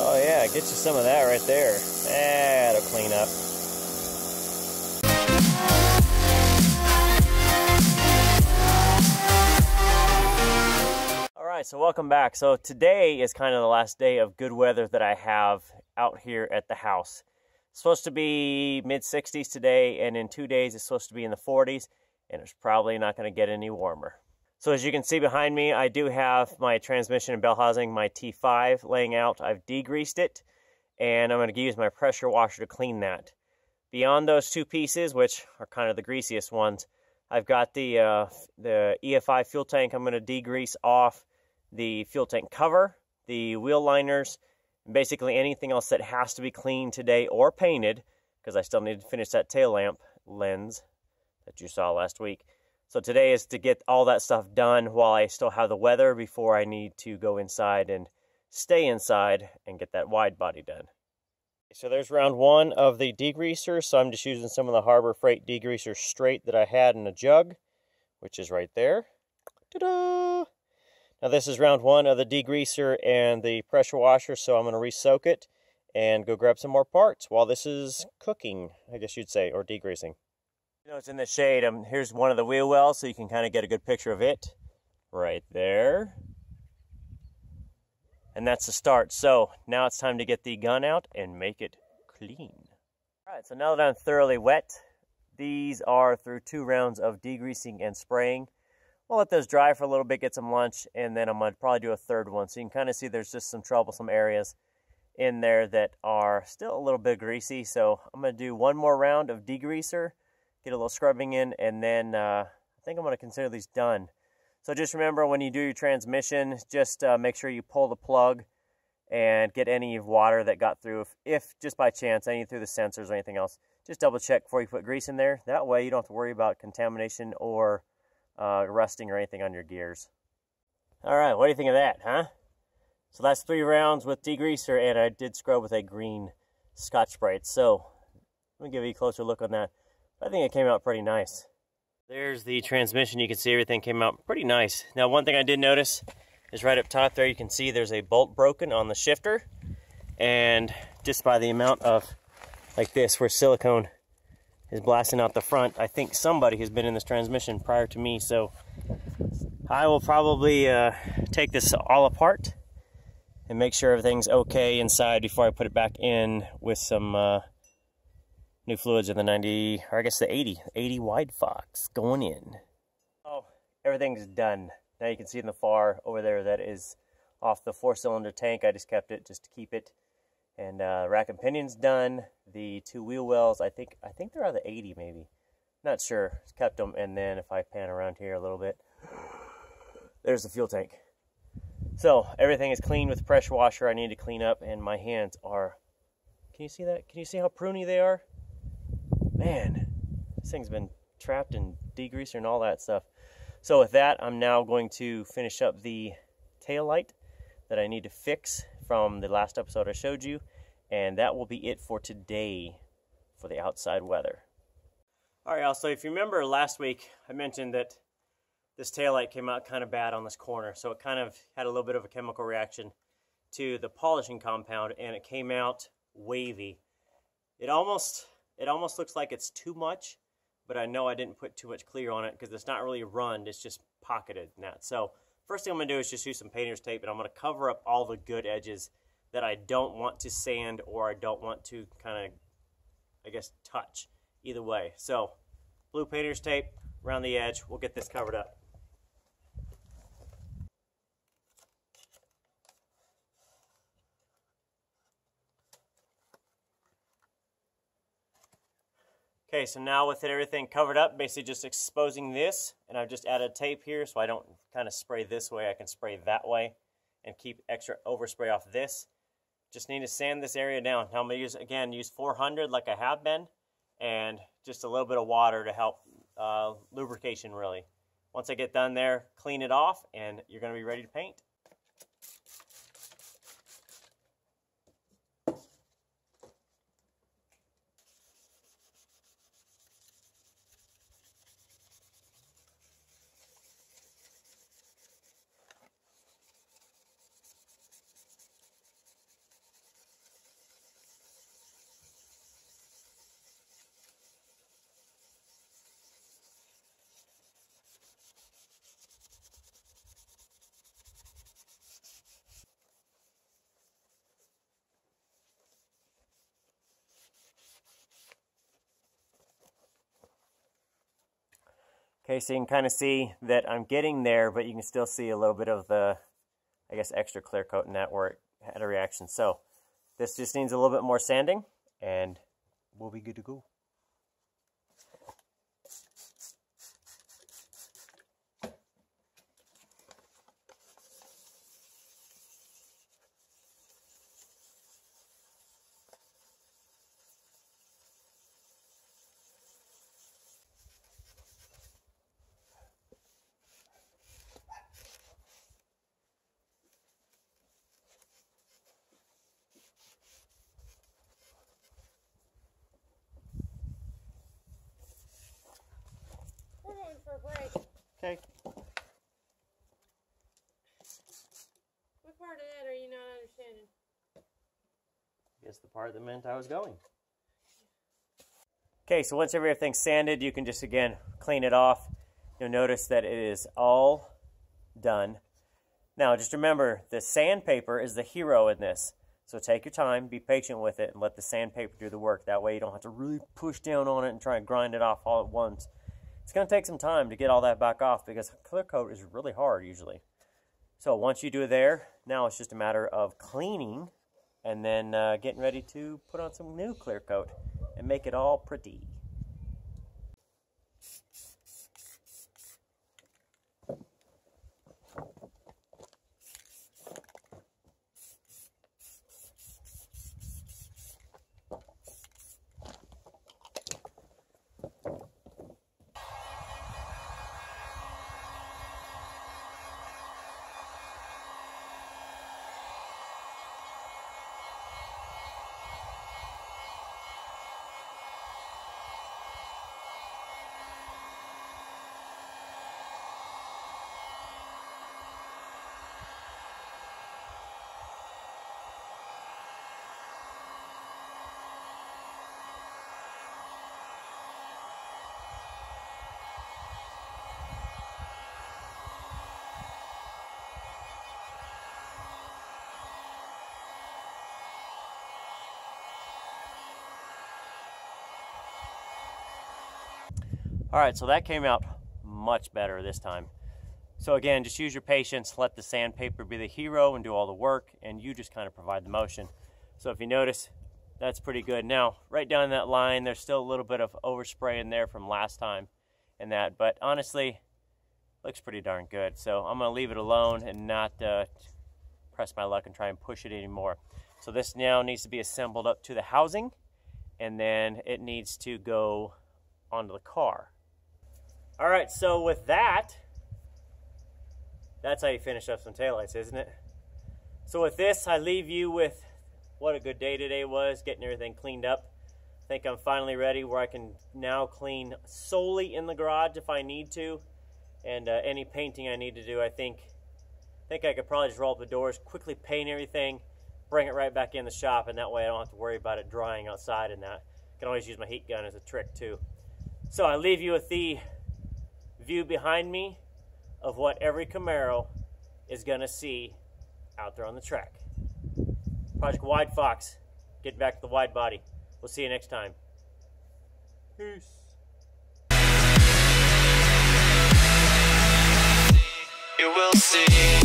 Oh yeah, get you some of that right there. That'll clean up. Alright, so welcome back. So today is kind of the last day of good weather that I have out here at the house. It's supposed to be mid-60s today, and in 2 days it's supposed to be in the 40s, and it's probably not going to get any warmer. So as you can see behind me, I do have my transmission and bell housing, my T5 laying out. I've degreased it, and I'm going to use my pressure washer to clean that. Beyond those two pieces, which are kind of the greasiest ones, I've got the EFI fuel tank. I'm going to degrease off the fuel tank cover, the wheel liners, and basically anything else that has to be cleaned today or painted, because I still need to finish that tail lamp lens that you saw last week. So today is to get all that stuff done while I still have the weather before I need to go inside and stay inside and get that wide body done. So there's round one of the degreaser. So I'm just using some of the Harbor Freight degreaser straight that I had in a jug, which is right there. Ta-da! Now this is round one of the degreaser and the pressure washer, so I'm going to re-soak it and go grab some more parts while this is cooking, I guess you'd say, or degreasing. You know, it's in the shade. Here's one of the wheel wells, so you can kind of get a good picture of it right there. And that's the start. So now it's time to get the gun out and make it clean. All right, so now that I'm thoroughly wet, these are through 2 rounds of degreasing and spraying. We'll let those dry for a little bit, get some lunch, and then I'm going to probably do a third one. So you can kind of see there's just some troublesome areas in there that are still a little bit greasy. So I'm going to do one more round of degreaser, get a little scrubbing in, and then I think I'm going to consider these done. So just remember, when you do your transmission, just make sure you pull the plug and get any water that got through. If just by chance, any through the sensors or anything else, just double check before you put grease in there. That way you don't have to worry about contamination or rusting or anything on your gears. All right, what do you think of that, huh? So that's 3 rounds with degreaser, and I did scrub with a green Scotch-Brite. So let me give you a closer look on that. I think it came out pretty nice. There's the transmission. You can see everything came out pretty nice. Now, one thing I did notice is right up top there, you can see there's a bolt broken on the shifter. And just by the amount of, like this, where silicone is blasting out the front, I think somebody has been in this transmission prior to me. So I will probably take this all apart and make sure everything's okay inside before I put it back in with some new fluids in the 90, or I guess the 80 wide fox going in. Oh, everything's done. Now you can see in the far over there that is off the 4-cylinder tank. I just kept it just to keep it. And rack and pinion's done. The 2 wheel wells, I think they're out of the 80 maybe. Not sure. Just kept them. And then if I pan around here a little bit, there's the fuel tank. So everything is clean with the pressure washer. I need to clean up, and my hands are, can you see that? Can you see how pruny they are? Man, this thing's been trapped in degreaser and all that stuff. So with that, I'm now going to finish up the tail light that I need to fix from the last episode I showed you, and that will be it for today for the outside weather. All right, y'all, so if you remember last week, I mentioned that this tail light came out kind of bad on this corner, so it kind of had a little bit of a chemical reaction to the polishing compound, and it came out wavy. It almost looks like it's too much, but I know I didn't put too much clear on it because it's not really run, it's just pocketed and that. So first thing I'm going to do is just use some painter's tape, and I'm going to cover up all the good edges that I don't want to sand or I don't want to kind of, I guess, touch. Either way. So blue painter's tape around the edge, we'll get this covered up. Okay, so now with everything covered up, basically just exposing this, and I've just added tape here so I don't kind of spray this way, I can spray that way and keep extra overspray off this. Just need to sand this area down. Now I'm going to use 400 like I have been, and just a little bit of water to help lubrication really. Once I get done there, clean it off, and you're going to be ready to paint. Okay, so you can kind of see that I'm getting there, but you can still see a little bit of the, I guess, extra clear coat in that where it had a reaction. So this just needs a little bit more sanding, and we'll be good to go. For a break. Okay. What part of that are you not understanding? I guess the part that meant I was going. Okay, so once everything's sanded, you can just again clean it off. You'll notice that it is all done. Now just remember, the sandpaper is the hero in this. So take your time, be patient with it, and let the sandpaper do the work. That way you don't have to really push down on it and try and grind it off all at once. It's going to take some time to get all that back off because clear coat is really hard usually. So once you do it there, now it's just a matter of cleaning and then getting ready to put on some new clear coat and make it all pretty. All right, so that came out much better this time. So again, just use your patience, let the sandpaper be the hero and do all the work, and you just kind of provide the motion. So if you notice, that's pretty good. Now, right down that line, there's still a little bit of overspray in there from last time and that, but honestly, looks pretty darn good. So I'm gonna leave it alone and not press my luck and try and push it anymore. So this now needs to be assembled up to the housing, and then it needs to go onto the car. All right, so with that, that's how you finish up some taillights, isn't it? So with this, I leave you with what a good day today was, getting everything cleaned up. I think I'm finally ready where I can now clean solely in the garage if I need to, and any painting I need to do, I think I could probably just roll up the doors, quickly paint everything, bring it right back in the shop, and that way I don't have to worry about it drying outside and that. I can always use my heat gun as a trick too. So I leave you with the view behind me of what every Camaro is gonna see out there on the track. Project Wide Fox, get back to the wide body. We'll see you next time. Peace. You will see.